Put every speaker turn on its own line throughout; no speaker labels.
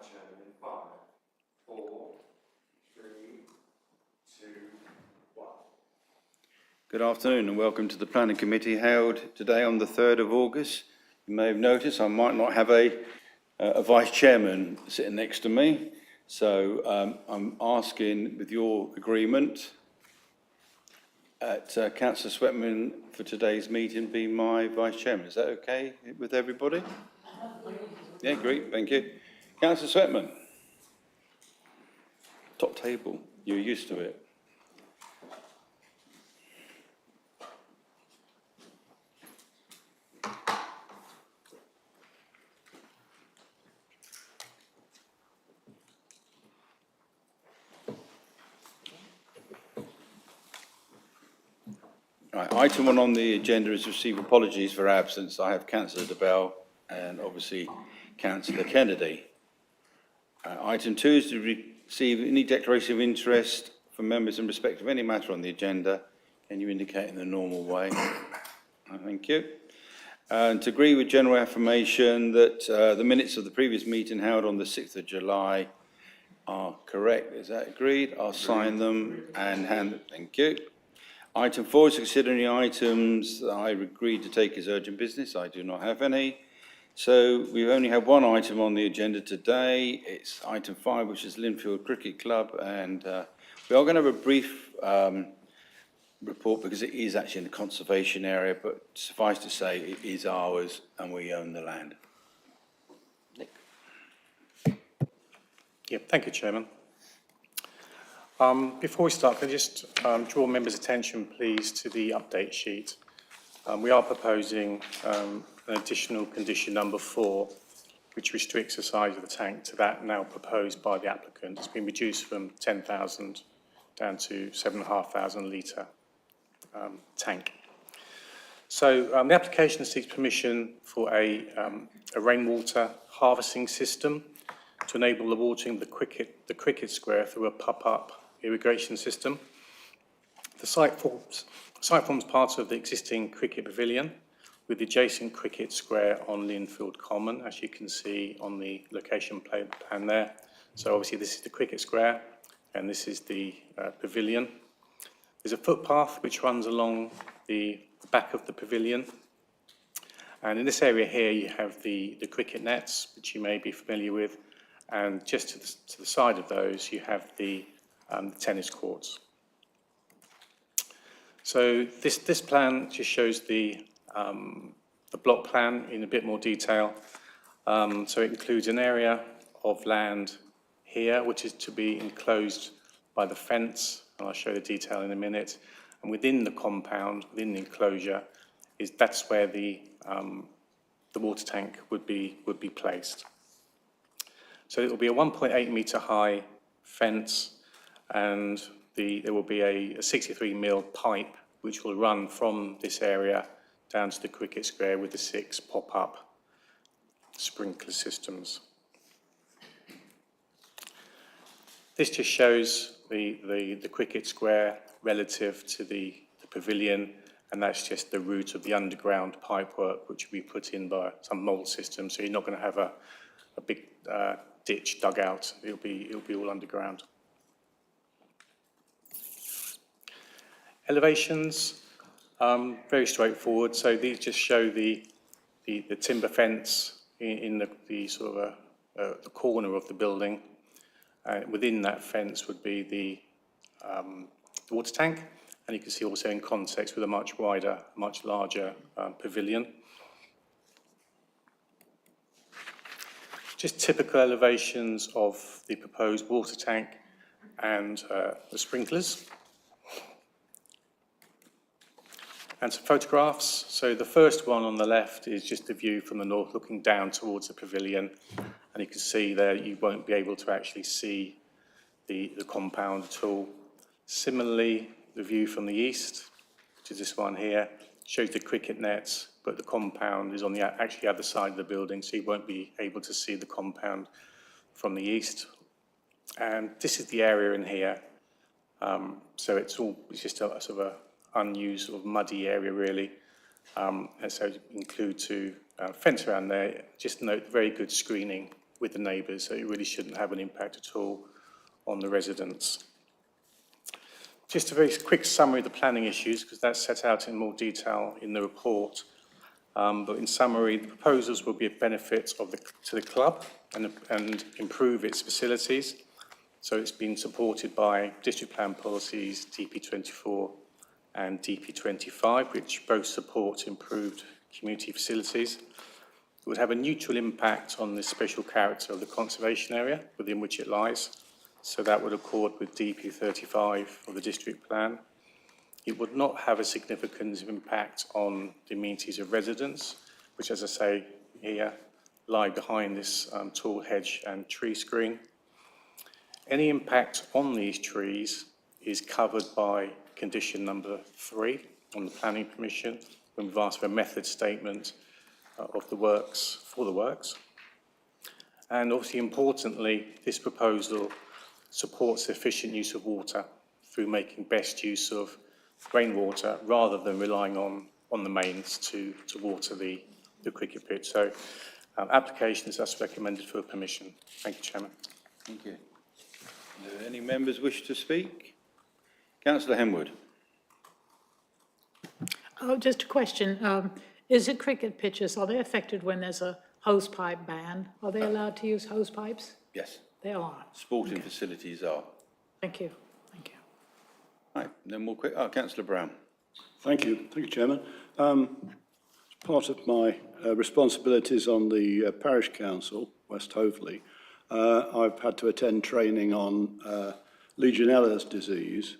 Chairman in 5, 4, 3, 2, 1. Good afternoon and welcome to the Planning Committee held today on the 3rd of August. You may have noticed I might not have a Vice Chairman sitting next to me, so I'm asking, with your agreement, Councillor Sweatman for today's meeting be my Vice Chairman. Is that okay with everybody? Yeah, great, thank you. Councillor Sweatman. Top table, you're used to it. Right, item 1 on the agenda is receive apologies for absence. I have Councillor DeBell and obviously Councillor Kennedy. Item 2 is to receive any declaration of interest from members in respect of any matter on the agenda. Can you indicate in the normal way? Thank you. And to agree with general affirmation that the minutes of the previous meeting held on the 6th of July are correct. Is that agreed? I'll sign them and hand them. Thank you. Item 4 is to consider any items that I agreed to take as urgent business. I do not have any. So we only have one item on the agenda today. It's item 5, which is Linfield Cricket Club. And we are going to have a brief report because it is actually in the conservation area, but suffice to say it is ours and we own the land. Nick.
Yeah, thank you, Chairman. Before we start, can I just draw members' attention, please, to the update sheet. We are proposing an additional condition number 4, which restricts the size of the tank to that now proposed by the applicant. It's been reduced from 10,000 down to 7,500 litre tank. So the application seeks permission for a rainwater harvesting system to enable the watering of the cricket square through a pop-up irrigation system. The site forms part of the existing cricket pavilion with the adjacent cricket square on Linfield Common, as you can see on the location plan there. So obviously this is the cricket square and this is the pavilion. There's a footpath which runs along the back of the pavilion. And in this area here you have the cricket nets, which you may be familiar with. And just to the side of those, you have the tennis courts. So this plan just shows the block plan in a bit more detail. So it includes an area of land here, which is to be enclosed by the fence, and I'll show the detail in a minute. And within the compound, within the enclosure, that's where the water tank would be placed. So it will be a 1.8 metre high fence, and there will be a 63 mil pipe which will run from this area down to the cricket square with the 6 pop-up sprinkler systems. This just shows the cricket square relative to the pavilion, and that's just the route of the underground pipework which will be put in by some mould system. So you're not going to have a big ditch dug out. It'll be all underground. Elevations, very straightforward. So these just show the timber fence in the sort of the corner of the building. Within that fence would be the water tank, and you can see also in context with a much wider, much larger pavilion. Just typical elevations of the proposed water tank and the sprinklers. And some photographs. So the first one on the left is just a view from the north looking down towards the pavilion. And you can see there you won't be able to actually see the compound at all. Similarly, the view from the east, which is this one here, shows the cricket nets, but the compound is on the actually other side of the building, so you won't be able to see the compound from the east. And this is the area in here. So it's just a sort of unused sort of muddy area really. And so include to fence around there. Just note very good screening with the neighbours, so it really shouldn't have an impact at all on the residents. Just a very quick summary of the planning issues, because that's set out in more detail in the report. But in summary, the proposals will be of benefit to the club and improve its facilities. So it's been supported by district plan policies DP24 and DP25, which both support improved community facilities. It would have a neutral impact on the special character of the conservation area within which it lies. So that would accord with DP35 of the district plan. It would not have a significant impact on the amenities of residents, which, as I say here, lie behind this tall hedge and tree screen. Any impact on these trees is covered by condition number 3 on the planning permission, when we've asked for a method statement of the works, for the works. And obviously, importantly, this proposal supports the efficient use of water through making best use of rainwater rather than relying on the mains to water the cricket pitch. So application is thus recommended for permission. Thank you, Chairman.
Thank you. Do any members wish to speak? Councillor Henwood.
Oh, just a question. Is it cricket pitches, are they affected when there's a hosepipe ban? Are they allowed to use hose pipes?
Yes.
They are.
Sporting facilities are.
Thank you. Thank you.
Right, then more quick. Councillor Brown.
Thank you, Chairman. As part of my responsibilities on the Parish Council, West Hoveley, I've had to attend training on Legionella's disease,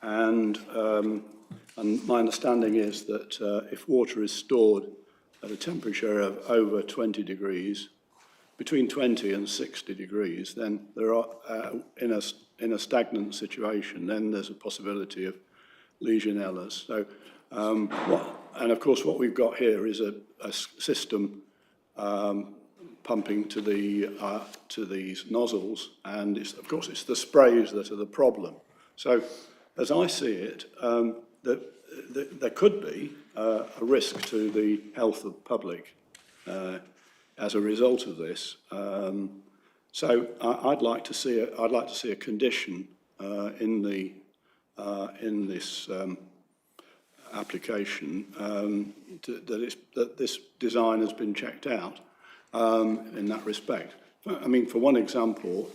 and my understanding is that if water is stored at a temperature of over 20 degrees, between 20 and 60 degrees, then there are, in a stagnant situation, then there's a possibility of Legionellas. So, and of course what we've got here is a system pumping to these nozzles, and of course it's the sprays that are the problem. So, as I see it, there could be a risk to the health of the public as a result of this. So I'd like to see a condition in this application that this design has been checked out in that respect. I mean, for one example,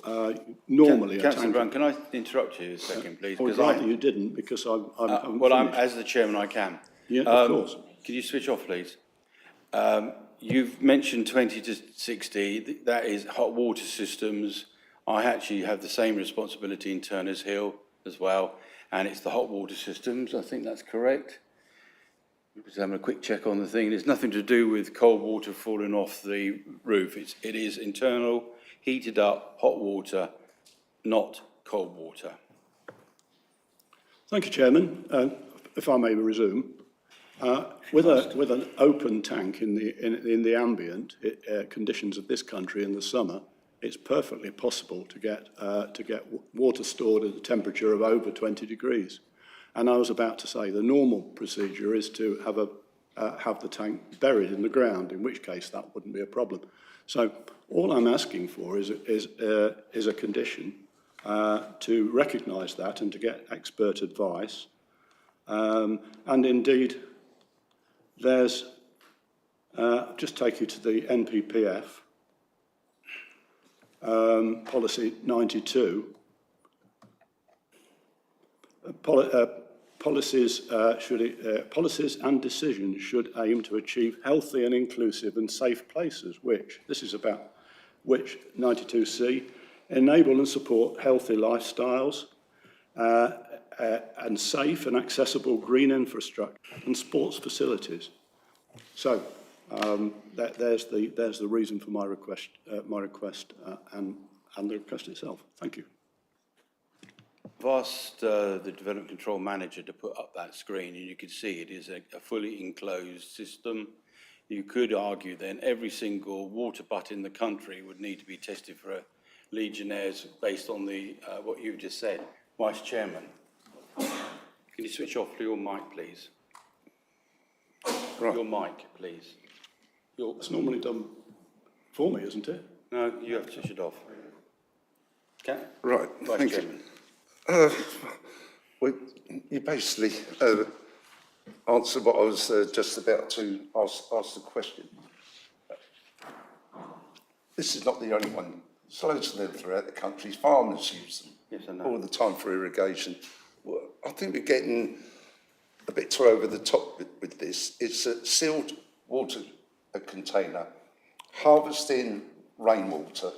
normally
Councillor Brown, can I interrupt you a second, please?
Because you didn't, because
I'm as the chairman, I can.
Yeah, of course.
Could you switch off, please? You've mentioned 20 to 60. That is hot water systems. I actually have the same responsibility in Turner's Hill as well, and it's the hot water systems. I think that's correct. Just having a quick check on the thing. It's nothing to do with cold water falling off the roof. It is internal, heated up, hot water, not cold water.
Thank you, Chairman. If I may resume, with an open tank in the ambient conditions of this country in the summer, it's perfectly possible to get water stored at a temperature of over 20 degrees. And I was about to say the normal procedure is to have the tank buried in the ground, in which case that wouldn't be a problem. So all I'm asking for is a condition to recognise that and to get expert advice. And indeed, there's, I'll just take you to the NPPF, policy 92. Policies and decisions should aim to achieve healthy and inclusive and safe places, which 92C, enable and support healthy lifestyles and safe and accessible green infrastructure and sports facilities. So there's the reason for my request, and the request itself. Thank you.
I've asked the Development Control Manager to put up that screen, and you can see it is a fully enclosed system. You could argue then every single water butt in the country would need to be tested for Legionnaires based on the what you've just said. Vice Chairman, can you switch off your mic, please?
Right.
Your mic, please.
It's normally done for me, isn't it?
No, you have to switch it off. Okay?
Right,
Vice
thank
Chairman.
you. Well, you basically answered what I was just about to ask the question. This is not the only one. There's loads of them throughout the country. Farmers use them
Yes, I know.
all the time for irrigation. Well, I think we're getting a bit too over the top with this. It's a sealed water container, harvesting rainwater.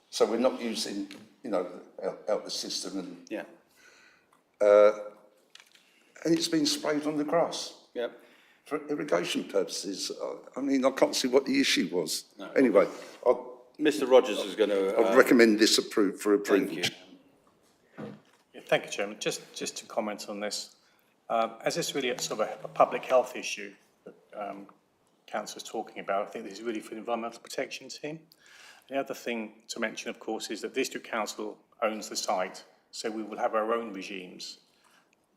So we're not using, out the system and
Yeah,
and it's been sprayed on the grass
yep.
for irrigation purposes. I mean, I can't see what the issue was.
No.
Anyway, I'll
Mr. Rogers is going to.
recommend this for approval.
Thank you.
Yeah, thank you, Chairman. Just to comment on this, as it's really a sort of a public health issue that Councillor's talking about, I think this is really for the environmental protection team. The other thing to mention, of course, is that the District Council owns the site, so we will have our own regimes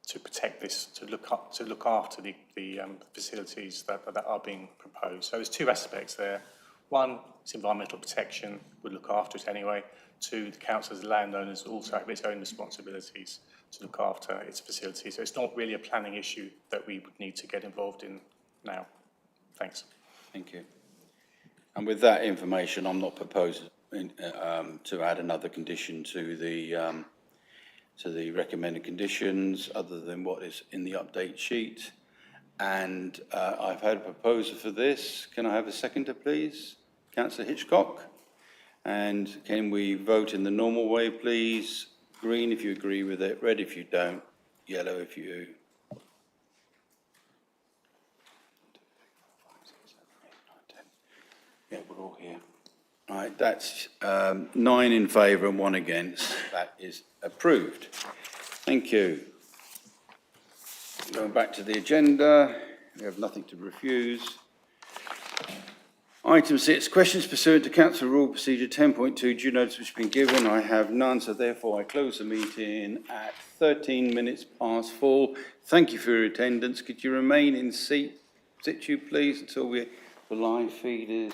to protect this, to look after the facilities that are being proposed. So there's two aspects there. One, it's environmental protection, we'll look after it anyway. Two, the council as landowners also have its own responsibilities to look after its facilities. So it's not really a planning issue that we would need to get involved in now. Thanks.
Thank you. And with that information, I'm not proposing to add another condition to the recommended conditions other than what is in the update sheet. And I've had a proposal for this. Can I have a seconder, please? Councillor Hitchcock. And can we vote in the normal way, please? Green if you agree with it, red if you don't, yellow if you. Yeah, we're all here. All right, that's 9 in favour and 1 against. That is approved. Thank you. Going back to the agenda, we have nothing to refuse. Item 6, questions pursuant to Council Rule Procedure 10.2, due notice which has been given. I have none, so therefore I close the meeting at 13 minutes past 4. Thank you for your attendance. Could you remain in situ, please, until the live feed is...